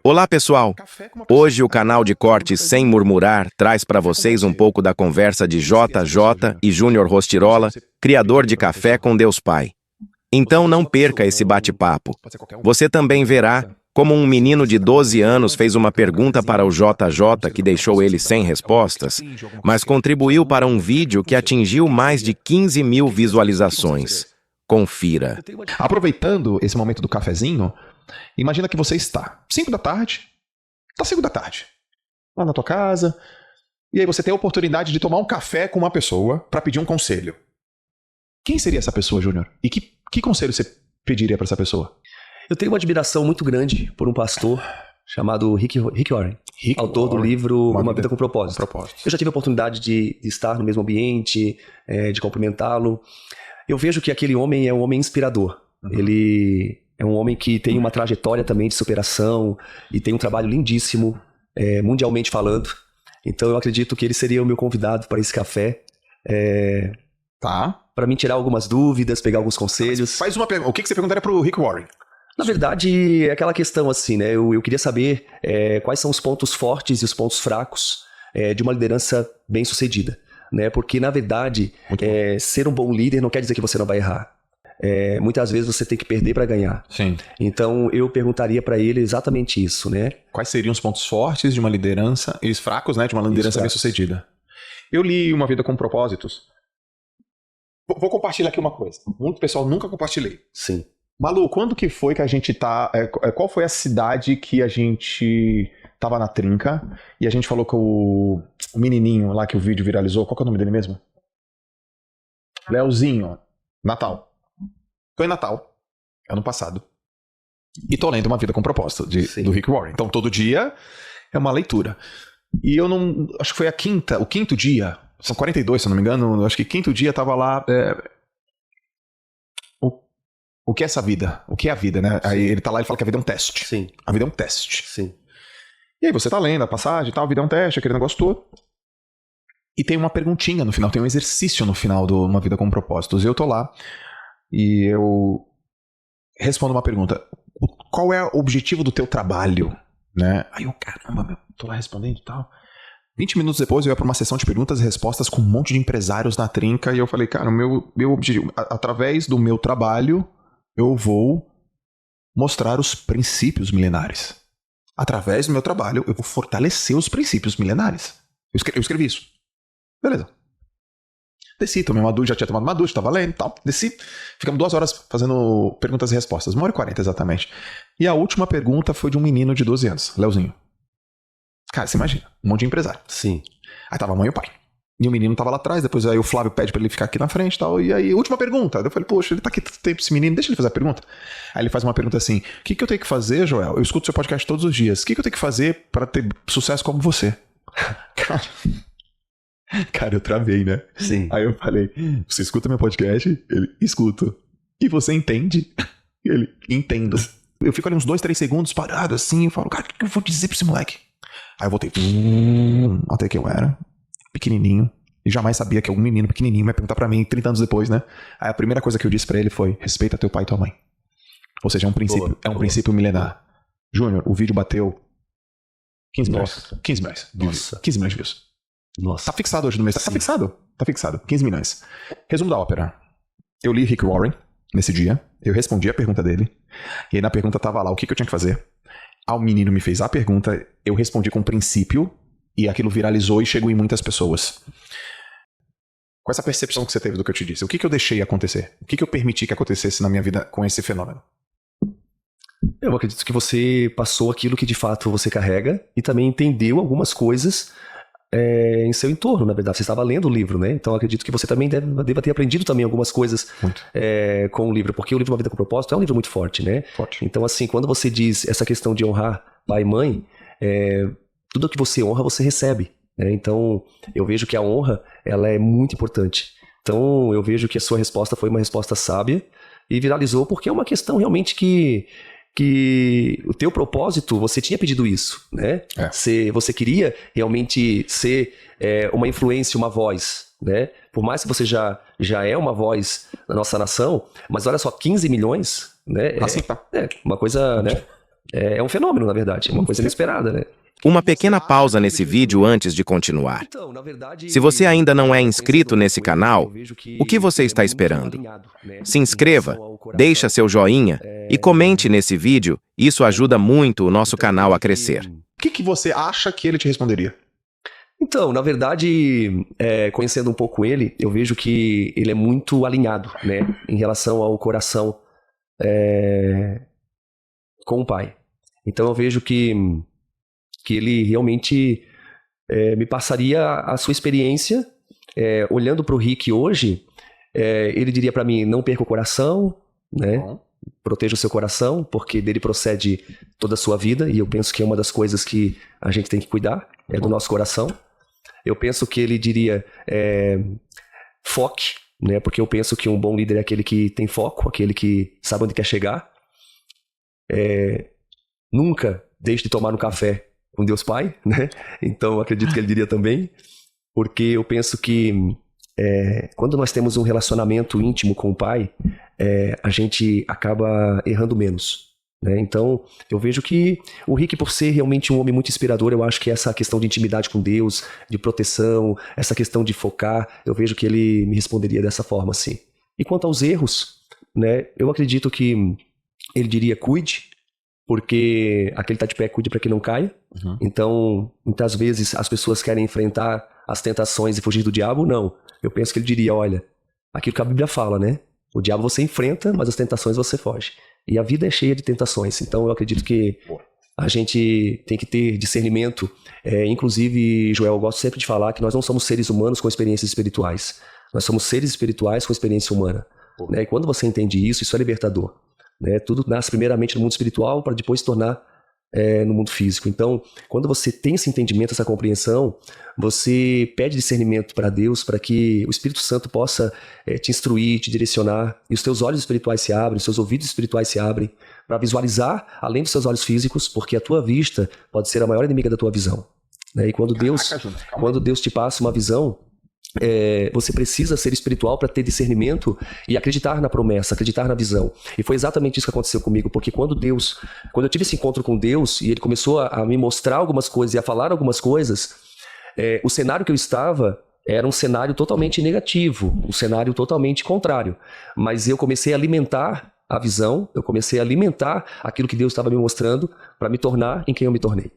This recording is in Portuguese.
Olá, pessoal! Hoje o canal de cortes Sem Murmurar traz para vocês um pouco da conversa de JJ e Júnior Rostirola, criador de Café com Deus Pai. Então não perca esse bate-papo. Você também verá como um menino de 12 anos fez uma pergunta para o JJ que deixou ele sem respostas, mas contribuiu para um vídeo que atingiu mais de 15 mil visualizações. Confira. Aproveitando esse momento do cafezinho, imagina que você está 5 da tarde, lá na tua casa, e aí você tem a oportunidade de tomar um café com uma pessoa para pedir um conselho. Quem seria essa pessoa, Júnior? E que conselho você pediria para essa pessoa? Eu tenho uma admiração muito grande por um pastor chamado Rick Warren, autor do livro Uma Vida com Propósito. Eu já tive a oportunidade de estar no mesmo ambiente, de cumprimentá-lo. Eu vejo que aquele homem é um homem inspirador. Ele é um homem que tem uma trajetória também de superação e tem um trabalho lindíssimo, mundialmente falando. Então eu acredito que ele seria o meu convidado para esse café. Para mim tirar algumas dúvidas, pegar alguns conselhos. Faz uma pergunta. O que você perguntaria para o Rick Warren? Na verdade, é aquela questão assim, né? Eu queria saber quais são os pontos fortes e os pontos fracos de uma liderança bem-sucedida, né? Porque, na verdade, ser um bom líder não quer dizer que você não vai errar. Muitas vezes você tem que perder para ganhar. Sim. Então, eu perguntaria para ele exatamente isso, né? Quais seriam os pontos fortes de uma liderança, e os fracos, né, de uma liderança bem-sucedida? Eu li Uma Vida com Propósitos. Vou compartilhar aqui uma coisa. Muito pessoal, nunca compartilhei. Sim. Malu, quando que foi que a gente tá... qual foi a cidade que a gente tava na trinca e a gente falou com o menininho lá que o vídeo viralizou? Qual que é o nome dele mesmo? Leozinho. Natal. Foi Natal, ano passado. E tô lendo Uma Vida com Propósito, do Rick Warren. Então todo dia é uma leitura. E eu não... Acho que foi o quinto dia. São 42, se eu não me engano. Acho que quinto dia tava lá... O que é essa vida? O que é a vida, né? Sim. Aí ele tá lá e fala que a vida é um teste. Sim. A vida é um teste. Sim. E aí você tá lendo a passagem e tal, a vida é um teste, aquele negócio todo. E tem uma perguntinha no final, tem um exercício no final do Uma Vida com Propósitos. E eu tô lá e eu respondo uma pergunta. Qual é o objetivo do teu trabalho? Né? Aí eu, caramba, tô lá respondendo e tal. 20 minutos depois eu ia pra uma sessão de perguntas e respostas com um monte de empresários na trinca. E eu falei, cara, o meu objetivo, através do meu trabalho... eu vou mostrar os princípios milenares. Através do meu trabalho, eu vou fortalecer os princípios milenares. Eu escrevi isso. Beleza. Desci, tomei uma ducha, já tinha tomado uma ducha, tava lendo e tal. Desci, ficamos 2 horas fazendo perguntas e respostas. 1h40 exatamente. E a última pergunta foi de um menino de 12 anos, Leozinho. Cara, você imagina, um monte de empresário. Sim. Aí tava a mãe e o pai. E o menino tava lá atrás, depois aí o Flávio pede pra ele ficar aqui na frente e tal. E aí, última pergunta. Eu falei, poxa, ele tá aqui tanto tempo, esse menino, deixa ele fazer a pergunta. Aí ele faz uma pergunta assim, o que eu tenho que fazer, Joel? Eu escuto seu podcast todos os dias. O que eu tenho que fazer pra ter sucesso como você? Cara, eu travei, né? Sim. Aí eu falei, você escuta meu podcast? Ele, escuto. E você entende? Ele, entendo. Eu fico ali uns 2, 3 segundos parado assim, e falo, cara, o que eu vou dizer pra esse moleque? Aí eu voltei, até que eu era pequenininho, e jamais sabia que algum menino pequenininho vai perguntar pra mim 30 anos depois, né? Aí a primeira coisa que eu disse pra ele foi, respeita teu pai e tua mãe. Ou seja, é um princípio, princípio milenar. Júnior, o vídeo bateu 15 milhões. 15 milhões. Nossa. 15 milhões de views. Nossa. Tá fixado hoje no mês. Tá fixado? Tá fixado. 15 milhões. Resumo da ópera. Eu li Rick Warren nesse dia, eu respondi a pergunta dele, e aí na pergunta tava lá o que eu tinha que fazer. O menino me fez a pergunta, eu respondi com princípio, e aquilo viralizou e chegou em muitas pessoas. Com essa percepção que você teve do que eu te disse, o que eu deixei acontecer? O que eu permiti que acontecesse na minha vida com esse fenômeno? Eu acredito que você passou aquilo que de fato você carrega e também entendeu algumas coisas em seu entorno, na verdade. Você estava lendo o livro, né? Então eu acredito que você também deva ter aprendido também algumas coisas com o livro, porque o livro Uma Vida com Propósito é um livro muito forte, né? Forte. Então assim, quando você diz essa questão de honrar pai e mãe, tudo que você honra, você recebe. Né? Então, eu vejo que a honra, ela é muito importante. Então, eu vejo que a sua resposta foi uma resposta sábia e viralizou porque é uma questão realmente que o teu propósito, você tinha pedido isso, né? Você queria realmente ser uma influência, uma voz, né? Por mais que você já é uma voz na nossa nação, mas olha só, 15 milhões, né? Assim, tá. Uma coisa, né? É um fenômeno, na verdade, é uma coisa inesperada, né? Uma pequena pausa nesse vídeo antes de continuar. Se você ainda não é inscrito nesse canal, o que você está esperando? Se inscreva, deixa seu joinha e comente nesse vídeo, isso ajuda muito o nosso canal a crescer. O que você acha que ele te responderia? Então, na verdade, conhecendo um pouco ele, eu vejo que ele é muito alinhado, né, em relação ao coração com o pai. Então eu vejo que ele realmente me passaria a sua experiência. Olhando para o Rick hoje, ele diria para mim, não perca o coração, né? Proteja o seu coração, porque dele procede toda a sua vida, e eu penso que é uma das coisas que a gente tem que cuidar, é do nosso coração. Eu penso que ele diria, foque, né? Porque eu penso que um bom líder é aquele que tem foco, aquele que sabe onde quer chegar. Nunca deixe de tomar um café com Deus Pai, né? Então eu acredito que ele diria também, porque eu penso que quando nós temos um relacionamento íntimo com o Pai, a gente acaba errando menos, né? Então eu vejo que o Rick, por ser realmente um homem muito inspirador, eu acho que essa questão de intimidade com Deus, de proteção, essa questão de focar, eu vejo que ele me responderia dessa forma, assim. E quanto aos erros, né, eu acredito que ele diria cuide, porque aquele tá de pé, cuide para que não caia. Então, muitas vezes as pessoas querem enfrentar as tentações e fugir do diabo. Não. Eu penso que ele diria, olha, aquilo que a Bíblia fala, né? O diabo você enfrenta, mas as tentações você foge. E a vida é cheia de tentações. Então, eu acredito que a gente tem que ter discernimento. Inclusive, Joel, eu gosto sempre de falar que nós não somos seres humanos com experiências espirituais. Nós somos seres espirituais com experiência humana. Né? E quando você entende isso, isso é libertador. Né? Tudo nasce primeiramente no mundo espiritual para depois se tornar no mundo físico. Então, quando você tem esse entendimento, essa compreensão, você pede discernimento para Deus, para que o Espírito Santo possa te instruir, te direcionar, e os teus olhos espirituais se abrem, os seus ouvidos espirituais se abrem, para visualizar além dos seus olhos físicos, porque a tua vista pode ser a maior inimiga da tua visão. Né? E quando Deus te passa uma visão, você precisa ser espiritual para ter discernimento e acreditar na promessa, acreditar na visão. E foi exatamente isso que aconteceu comigo, porque quando eu tive esse encontro com Deus e ele começou a me mostrar algumas coisas e a falar algumas coisas, o cenário que eu estava era um cenário totalmente negativo, um cenário totalmente contrário. Mas eu comecei a alimentar a visão, eu comecei a alimentar aquilo que Deus estava me mostrando para me tornar em quem eu me tornei.